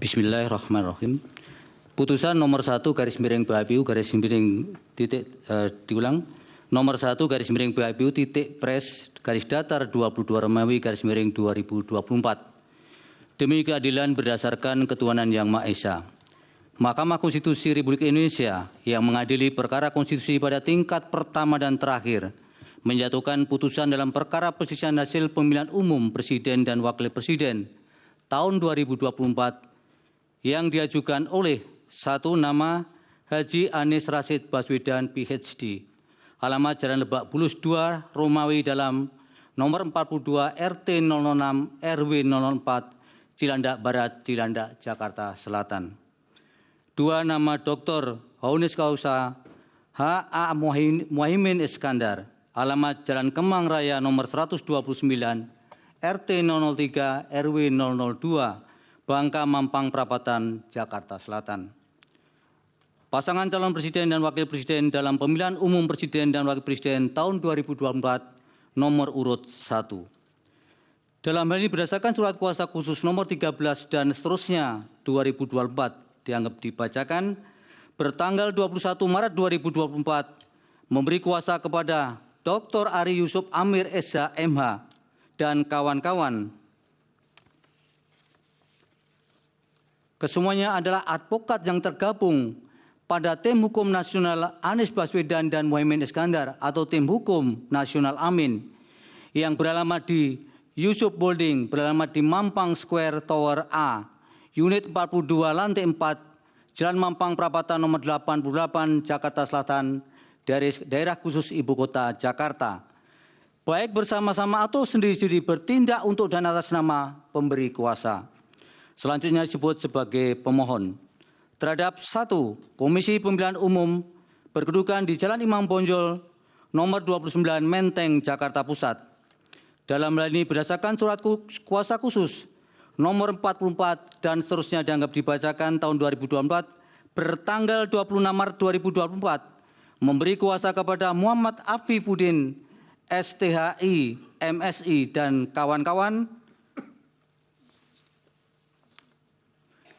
Bismillahirrahmanirrahim. Putusan nomor 1 garis miring PHPU garis miring nomor 1 garis miring PHPU titik pres garis datar 22 Romawi garis miring 2024. Demi keadilan berdasarkan ketuhanan yang Maha Esa. Mahkamah Konstitusi Republik Indonesia yang mengadili perkara konstitusi pada tingkat pertama dan terakhir menjatuhkan putusan dalam perkara perselisihan hasil pemilihan umum presiden dan wakil presiden tahun 2024 yang diajukan oleh satu nama Haji Anies Rashid Baswedan PhD, alamat Jalan Lebak Bulus 2 Romawi dalam nomor 42 RT 006 RW 004 Cilandak Barat, Cilandak, Jakarta Selatan. Dua nama Dr. Haunis Kausa H.A. Muhaimin Iskandar, alamat Jalan Kemang Raya nomor 129 RT 003 RW 002 Bangka Mampang Perapatan, Jakarta Selatan. Pasangan calon presiden dan wakil presiden dalam pemilihan umum presiden dan wakil presiden tahun 2024 nomor urut 1. Dalam hal ini berdasarkan surat kuasa khusus nomor 13 dan seterusnya 2024 dianggap dibacakan bertanggal 21 Maret 2024 memberi kuasa kepada Dr. Ari Yusuf Amir SH MH dan kawan-kawan. Kesemuanya adalah advokat yang tergabung pada Tim Hukum Nasional Anies Baswedan dan Muhaimin Iskandar atau Tim Hukum Nasional Amin yang beralamat di Yusuf Building, beralamat di Mampang Square Tower A, Unit 42, Lantai 4, Jalan Mampang Perapatan nomor 88, Jakarta Selatan, dari daerah khusus Ibu Kota Jakarta. Baik bersama-sama atau sendiri-sendiri bertindak untuk dan atas nama pemberi kuasa. Selanjutnya disebut sebagai pemohon. Terhadap 1. Komisi Pemilihan Umum berkedudukan di Jalan Imam Bonjol nomor 29 Menteng, Jakarta Pusat. Dalam hal ini berdasarkan surat kuasa khusus nomor 44 dan seterusnya dianggap dibacakan tahun 2024 bertanggal 26 Maret 2024 memberi kuasa kepada Muhammad Afifuddin STHI MSI dan kawan-kawan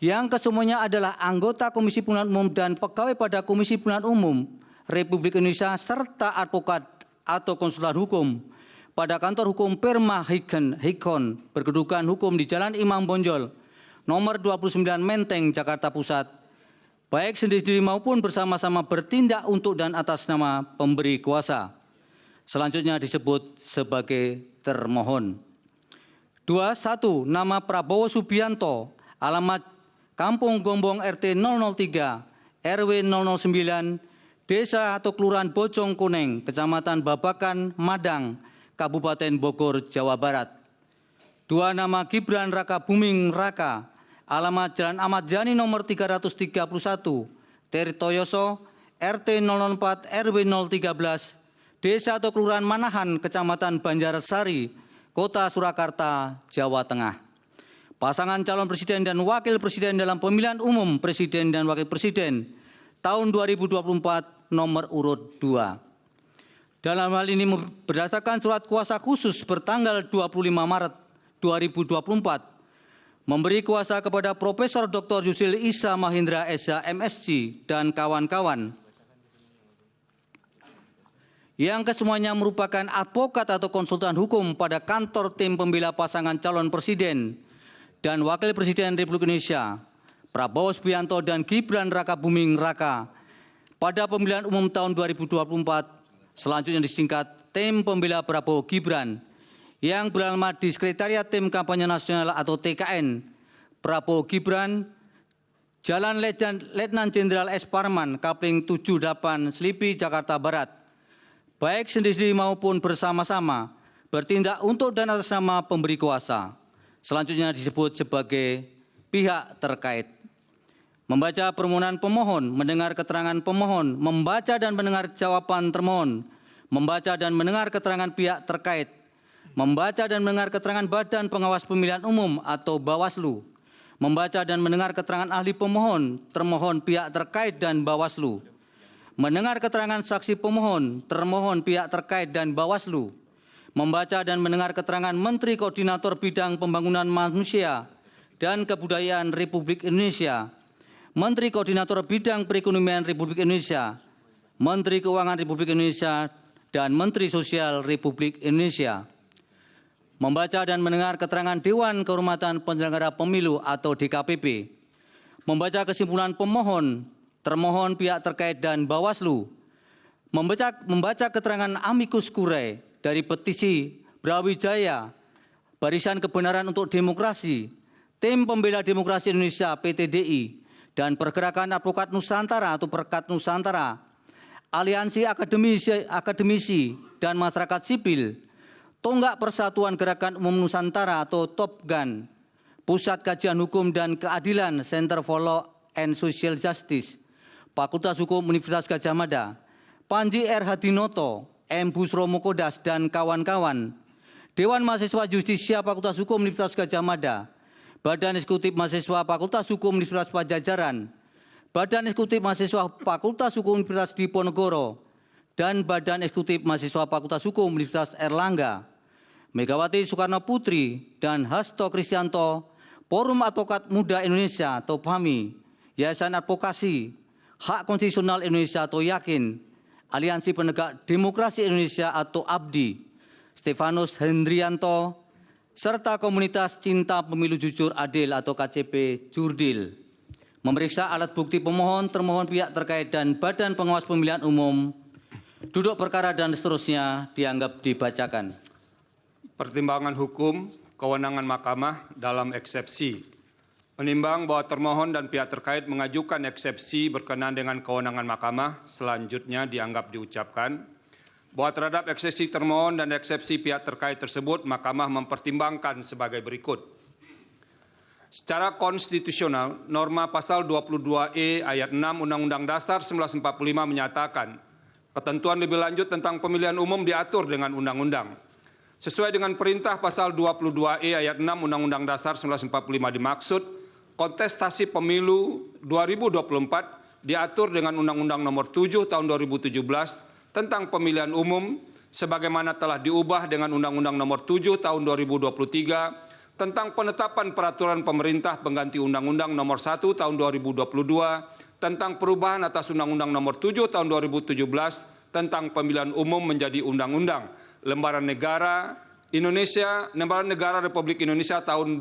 yang kesemuanya adalah anggota Komisi Pemilihan Umum dan pegawai pada Komisi Pemilihan Umum Republik Indonesia serta advokat atau konsultan hukum pada kantor hukum Perma Hikon berkedudukan hukum di Jalan Imam Bonjol nomor 29 Menteng, Jakarta Pusat, baik sendiri-sendiri maupun bersama-sama bertindak untuk dan atas nama pemberi kuasa. Selanjutnya disebut sebagai termohon. 1. Nama Prabowo Subianto, alamat Kampung Gombong RT 003 RW 009 Desa atau Kelurahan Bojong Kuneng, Kecamatan Babakan, Madang, Kabupaten Bogor, Jawa Barat. 2. Nama Gibran Raka Buming Raka, alamat Jalan Ahmad Yani nomor 331, Tirtoyoso, RT 004 RW 013, Desa atau Kelurahan Manahan, Kecamatan Banjarsari, Kota Surakarta, Jawa Tengah. Pasangan calon presiden dan wakil presiden dalam pemilihan umum presiden dan wakil presiden tahun 2024 nomor urut 2. Dalam hal ini berdasarkan surat kuasa khusus bertanggal 25 Maret 2024 memberi kuasa kepada Profesor Dr. Yusril Issa Mahendra SH MSc dan kawan-kawan yang kesemuanya merupakan advokat atau konsultan hukum pada kantor tim pembela pasangan calon presiden dan wakil presiden Republik Indonesia Prabowo Subianto dan Gibran Raka Buming Raka pada pemilihan umum tahun 2024. Selanjutnya disingkat Tim Pembela Prabowo Gibran yang beralamat di Sekretariat Tim Kampanye Nasional atau TKN Prabowo Gibran, Jalan Letnan Jenderal S. Parman, Kapling 78, Selipi, Jakarta Barat, baik sendiri maupun bersama-sama bertindak untuk dan atas nama pemberi kuasa. Selanjutnya disebut sebagai pihak terkait. Membaca permohonan pemohon, mendengar keterangan pemohon, membaca dan mendengar jawaban termohon, membaca dan mendengar keterangan pihak terkait, membaca dan mendengar keterangan Badan Pengawas Pemilihan Umum atau Bawaslu, membaca dan mendengar keterangan ahli pemohon, termohon pihak terkait dan Bawaslu, mendengar keterangan saksi pemohon, termohon pihak terkait dan Bawaslu, membaca dan mendengar keterangan Menteri Koordinator Bidang Pembangunan Manusia dan Kebudayaan Republik Indonesia, Menteri Koordinator Bidang Perekonomian Republik Indonesia, Menteri Keuangan Republik Indonesia, dan Menteri Sosial Republik Indonesia. Membaca dan mendengar keterangan Dewan Kehormatan Penyelenggara Pemilu atau DKPP. Membaca kesimpulan pemohon, termohon, pihak terkait, dan Bawaslu. Membaca keterangan amicus curiae dari petisi Brawijaya, Barisan Kebenaran untuk Demokrasi, Tim Pembela Demokrasi Indonesia PTDI, dan Pergerakan Advokat Nusantara atau Perkat Nusantara, Aliansi Akademisi dan Masyarakat Sipil, Tonggak Persatuan Gerakan Umum Nusantara atau TOPGAN, Pusat Kajian Hukum dan Keadilan Center for Law and Social Justice, Fakultas Hukum Universitas Gadjah Mada, Panji R. Hadinoto, M. Busromo Kodas, dan kawan-kawan, Dewan Mahasiswa Justisia Fakultas Hukum Universitas Gadjah Mada, Badan Eksekutif Mahasiswa Fakultas Hukum Universitas Pajajaran, Badan Eksekutif Mahasiswa Fakultas Hukum Universitas Diponegoro, dan Badan Eksekutif Mahasiswa Fakultas Hukum Universitas Erlangga, Megawati Soekarno Putri dan Hasto Kristianto, Forum Advokat Muda Indonesia atau PAMI, Yayasan Advokasi Hak Konstitusional Indonesia atau YAKIN, Aliansi Penegak Demokrasi Indonesia atau ABDI, Stefanus Hendrianto, serta Komunitas Cinta Pemilu Jujur Adil atau KCP Jurdil. Memeriksa alat bukti pemohon, termohon, pihak terkait, dan Badan Pengawas Pemilihan Umum, duduk perkara dan seterusnya dianggap dibacakan. Pertimbangan hukum, kewenangan Mahkamah dalam eksepsi. Menimbang bahwa termohon dan pihak terkait mengajukan eksepsi berkenaan dengan kewenangan Mahkamah, selanjutnya dianggap diucapkan bahwa terhadap eksepsi termohon dan eksepsi pihak terkait tersebut, Mahkamah mempertimbangkan sebagai berikut. Secara konstitusional, norma pasal 22E ayat 6 Undang-Undang Dasar 1945 menyatakan ketentuan lebih lanjut tentang pemilihan umum diatur dengan undang-undang. Sesuai dengan perintah pasal 22E ayat 6 Undang-Undang Dasar 1945 dimaksud, kontestasi pemilu 2024 diatur dengan Undang-Undang Nomor 7 Tahun 2017 tentang pemilihan umum sebagaimana telah diubah dengan Undang-Undang Nomor 7 Tahun 2023 tentang penetapan peraturan pemerintah pengganti Undang-Undang Nomor 1 Tahun 2022 tentang perubahan atas Undang-Undang Nomor 7 Tahun 2017 tentang pemilihan umum menjadi undang-undang. Lembaran Negara Indonesia, Lembaran Negara Republik Indonesia tahun